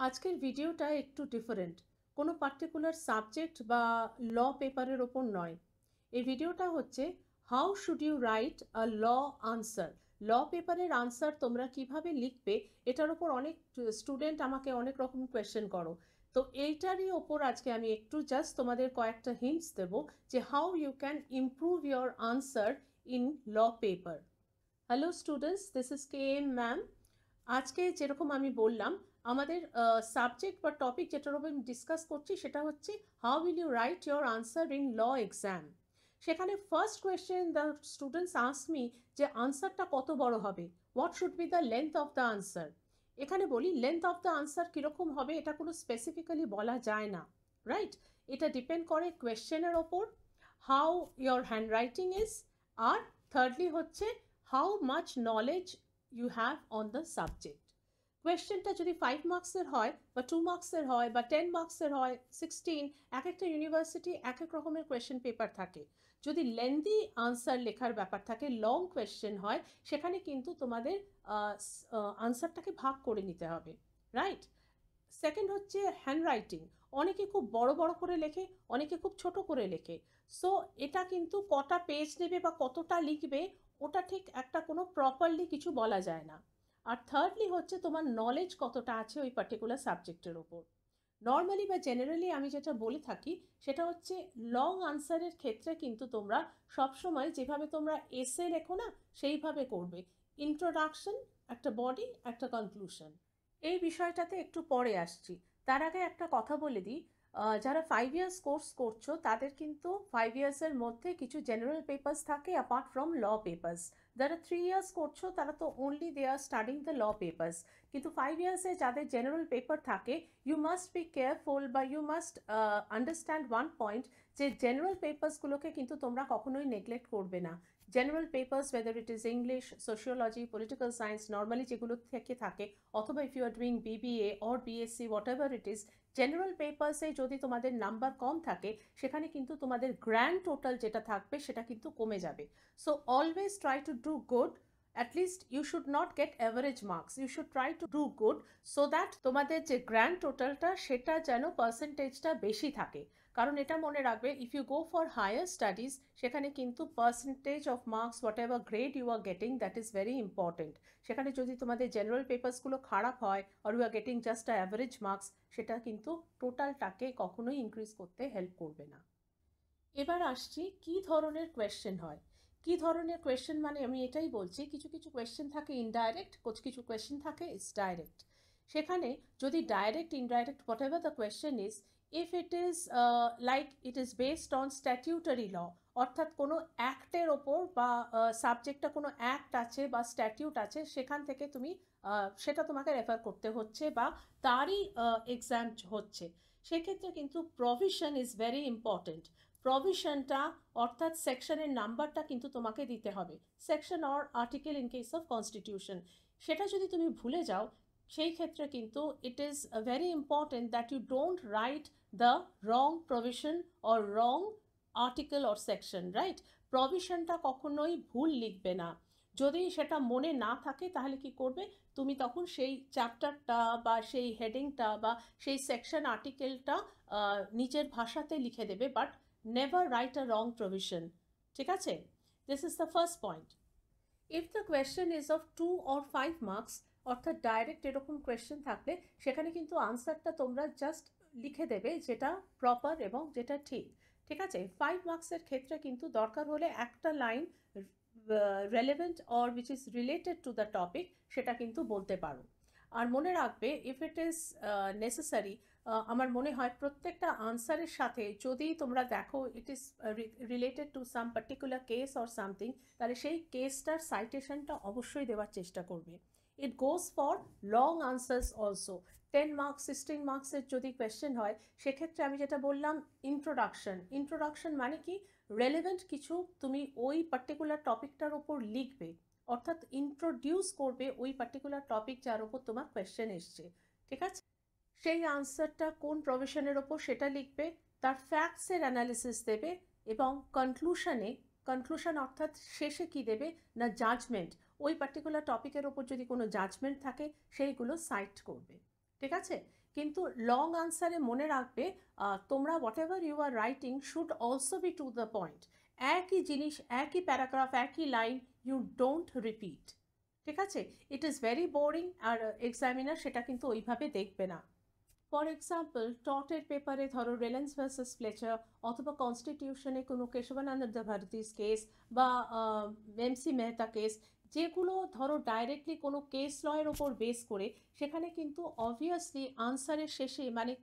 আজকের ভিডিওটা একটু ডিফারেন্ট, কোনো পার্টিকুলার সাবজেক্ট বা ল পেপারের ওপর নয়। এই ভিডিওটা হচ্ছে how should you write a law answer. Law পেপারের আনসার তোমরা কিভাবে লিখবে, এটার ওপর অনেক স্টুডেন্ট আমাকে অনেক রকম কোয়েশ্চেন করো। তো এইটারই ওপর আজকে আমি একটু জাস্ট তোমাদের কয়েকটা হিন্টস দেব যে how you can improve your answer in law paper. Hello students, this is K M ma'am. আজকে যেরকম আমি বললাম, আমাদের সাবজেক্ট বা টপিক যেটার উপর আমি ডিসকাস করছি সেটা হচ্ছে how will you write your answer in law exam. সেখানে first question the students ask me যে আনসারটা কত বড় হবে, what should be the length of the answer. এখানে বলি লেন্থ অফ দ্য আনসার কীরকম হবে এটা কোনো স্পেসিফিক্যালি বলা যায় না, রাইট। এটা ডিপেন্ড করে কোয়েশ্চেনের ওপর, how your handwriting is, আর থার্ডলি হচ্ছে how much knowledge you have on the subject. কোয়েশ্চেনটা যদি 5 মার্কসের হয় বা 2 মার্কসের হয় বা 10 মার্কসের হয়, 16, এক একটা ইউনিভার্সিটি এক এক রকমের কোয়েশ্চেন পেপার থাকে। যদি লেন্দি আনসার লেখার ব্যাপার থাকে, লং কোয়েশ্চেন হয়, সেখানে কিন্তু তোমাদের আনসারটাকে ভাগ করে নিতে হবে, রাইট। সেকেন্ড হচ্ছে হ্যান্ড রাইটিং। অনেকে খুব বড় বড় করে লেখে, অনেকে খুব ছোট করে লেখে। সো এটা কিন্তু কটা পেজ নেবে বা কতটা লিখবে ওটা ঠিক একটা কোনো প্রপারলি কিছু বলা যায় না। আর থার্ডলি হচ্ছে তোমার নলেজ কতটা আছে ওই পার্টিকুলার সাবজেক্টের ওপর। নর্মালি বা জেনারেলি আমি যেটা বলে থাকি সেটা হচ্ছে লং আনসারের ক্ষেত্রে কিন্তু তোমরা সবসময় যেভাবে তোমরা এসে লেখো না সেইভাবে করবে। ইন্ট্রোডাকশন, একটা বডি, একটা কনক্লুশন। এই বিষয়টাতে একটু পরে আসছি। তার আগে একটা কথা বলে দিই, যারা 5 ইয়ার্স কোর্স করছো তাদের কিন্তু 5 ইয়ার্সের মধ্যে কিছু জেনারেল পেপার্স থাকে অ্যাপার্ট ফ্রম ল পেপার্স। যারা 3 ইয়ার্স করছো তারা তো only they are studying the law papers. কিন্তু 5 ইয়ার্সে যাদের জেনারেল পেপার থাকে, ইউ মাস্ট বি কেয়ারফুল বা you must understand one point, যে জেনারেল পেপার্সগুলোকে কিন্তু তোমরা কখনোই নেগলেক্ট করবে না। General papers, whether it is English, sociology, political science, normally যেগুলো থেকে থাকে, অথবা if you are doing BBA or BSc, whatever it is, general পেপার্সে যদি তোমাদের নাম্বার কম থাকে সেখানে কিন্তু তোমাদের গ্র্যান্ড টোটাল যেটা থাকবে সেটা কিন্তু কমে যাবে। So always try to do good. at least you should not get average marks, you should try to do good so that তোমাদের যে গ্র্যান্ড টোটালটা সেটা যেন পার্সেন্টেজটা বেশি থাকে। কারণ এটা মনে রাখবে, if you go for higher studies সেখানে কিন্তু percentage of marks, whatever grade you are getting, that is very important. সেখানে যদি তোমাদের জেনারেল পেপার্সগুলো খারাপ হয় আর you are getting just a average marks, সেটা কিন্তু টোটালটাকে কখনোই ইনক্রিজ করতে হেল্প করবে না। এবার আসছি কি ধরনের কোয়েশ্চেন হয়। কি ধরনের কোয়েশ্চেন মানে আমি এটাই বলছি, কিছু কিছু কোয়েশ্চেন থাকে ইনডাইরেক্ট, কিছু কোয়েশ্চেন থাকে ইটস ডাইরেক্ট। সেখানে যদি direct, indirect, whatever the question is, if it is like it is based on statutory law, অর্থাৎ কোনো অ্যাক্টের ওপর বা সাবজেক্টটা কোনো অ্যাক্ট আছে বা স্ট্যাটিউট আছে, সেখান থেকে তুমি সেটা তোমাকে রেফার করতে হচ্ছে বা তারই এক্সাম হচ্ছে, সেক্ষেত্রে কিন্তু প্রভিশন ইজ ভেরি ইম্পর্টেন্ট। প্রভিশনটা অর্থাৎ সেকশনের নাম্বারটা কিন্তু তোমাকে দিতে হবে, section or article in case of constitution. সেটা যদি তুমি ভুলে যাও সেই ক্ষেত্রে কিন্তু it is very important that you don't write the wrong provision or wrong article or section, right. প্রভিশনটা কখনোই ভুল লিখবে না। যদি সেটা মনে না থাকে তাহলে কি করবে, তুমি তখন সেই চ্যাপ্টারটা বা সেই হেডিংটা বা সেই সেকশন আর্টিকেলটা নিজের ভাষাতে লিখে দেবে, but never write a wrong provision, ঠিক আছে। This is the first point. If the question is of 2 or 5 marks, অর্থাৎ ডাইরেক্ট এরকম কোয়েশ্চেন থাকলে সেখানে কিন্তু আনসারটা তোমরা জাস্ট লিখে দেবে যেটা প্রপার এবং যেটা ঠিক, ঠিক আছে। 5 মার্কসের ক্ষেত্রে কিন্তু দরকার হলে একটা line relevant or which is related to the topic সেটা কিন্তু বলতে পারো। আর মনে রাখবে, ইফ ইট ইজ নেসেসারি, আমার মনে হয় প্রত্যেকটা আনসারের সাথে যদি তোমরা দেখো it is related to some particular case or something, তাহলে সেই কেসটার সাইটেশনটা অবশ্যই দেওয়ার চেষ্টা করবে। It goes for long answers also. 10 marks, 16 মার্কসের যদি কোয়েশ্চেন হয় সেক্ষেত্রে আমি যেটা বললাম, ইন্ট্রোডাকশন। ইন্ট্রোডাকশন মানে কি, রেলেভেন্ট কিছু তুমি ওই পার্টিকুলার টপিকটার ওপর লিখবে, অর্থাৎ ইন্ট্রোডিউস করবে ওই পার্টিকুলার টপিক যার ওপর তোমার কোয়েশ্চেন এসছে, ঠিক আছে। সেই আনসারটা কোন প্রভিশনের ওপর সেটা লিখবে, তার ফ্যাক্টসের অ্যানালিসিস দেবে, এবং কনক্লুশন অর্থাৎ শেষে কি দেবে না জাজমেন্ট, ওই পার্টিকুলার টপিকের ওপর যদি কোনো জাজমেন্ট থাকে সেইগুলো সাইট করবে। ঠিক আছে? কিন্তু লং আনসারে মনে রাখবে তোমরা whatever you are writing should also be to the point. একই জিনিস, একই প্যারাগ্রাফ, একই লাইন, ইউ ডোন্ট রিপিট। ঠিক আছে? ইট ইজ ভেরি বোরিং, আর এক্সামিনার সেটা কিন্তু ওইভাবে দেখবে না। ফর এক্সাম্পল, টটের পেপারে ধরো রেলেন্স ভার্সেস ফ্লেচার, অথবা কনস্টিটিউশনে কোনো কেশবানন্দ ভারতীস কেস, বা এমসি মেহতা কেস, যেগুলো ধরো ডাইরেক্টলি কোনো কেস লয়ের ওপর বেস করে, সেখানে কিন্তু অবভিয়াসলি আনসারের শেষে মানে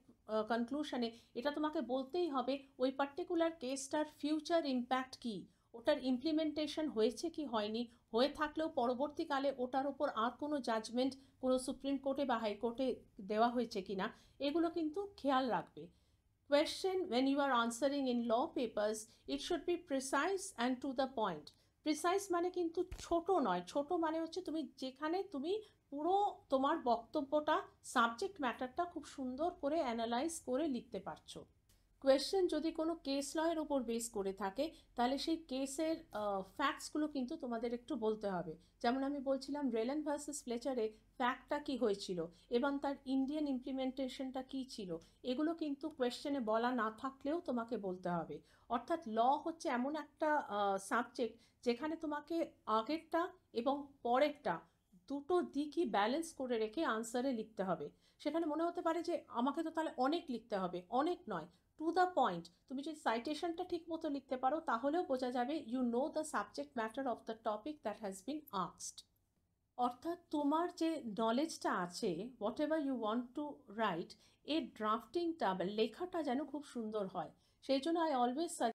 কনক্লুশনে এটা তোমাকে বলতেই হবে ওই পার্টিকুলার কেসটার ফিউচার ইম্প্যাক্ট কী, ওটার ইমপ্লিমেন্টেশন হয়েছে কি হয়নি, হয়ে থাকলেও পরবর্তীকালে ওটার ওপর আর কোনো জাজমেন্ট কোনো সুপ্রিম কোর্টে বা হাইকোর্টে দেওয়া হয়েছে কিনা, এগুলো কিন্তু খেয়াল রাখবে। Question when you are answering in law papers, it should be precise and to the point. Precise মানে কিন্তু ছোট নয়, ছোট মানে হচ্ছে তুমি যেখানে তুমি পুরো তোমার বক্তব্যটা, সাবজেক্ট ম্যাটারটা খুব সুন্দর করে অ্যানালাইজ করে লিখতে পারছো। কোয়েশ্চেন যদি কোনো কেস লয়ের ওপর বেস করে থাকে, তাহলে সেই কেসের ফ্যাক্টসগুলো কিন্তু তোমাদের একটু বলতে হবে। যেমন আমি বলছিলাম রেলেন ভার্সেস ফ্লেচারে ফ্যাক্টটা কী হয়েছিল এবং তার ইন্ডিয়ান ইমপ্লিমেন্টেশনটা কী ছিল, এগুলো কিন্তু কোয়েশ্চেনে বলা না থাকলেও তোমাকে বলতে হবে। অর্থাৎ ল হচ্ছে এমন একটা সাবজেক্ট যেখানে তোমাকে আগেরটা এবং পরেরটা দুটো দিকই ব্যালেন্স করে রেখে আনসারে লিখতে হবে। সেখানে মনে হতে পারে যে আমাকে তো তাহলে অনেক লিখতে হবে, অনেক নয়, টু দ্য পয়েন্ট। তুমি যদি সাইটেশনটা ঠিক মতো লিখতে পারো তাহলেও বোঝা যাবে you know the subject matter of the topic that has been asked. অর্থাৎ তোমার যে নলেজটা আছে, whatever you want to write, এর ড্রাফটিংটা বা লেখাটা যেন খুব সুন্দর হয়। সেই জন্য আই অলওয়েজ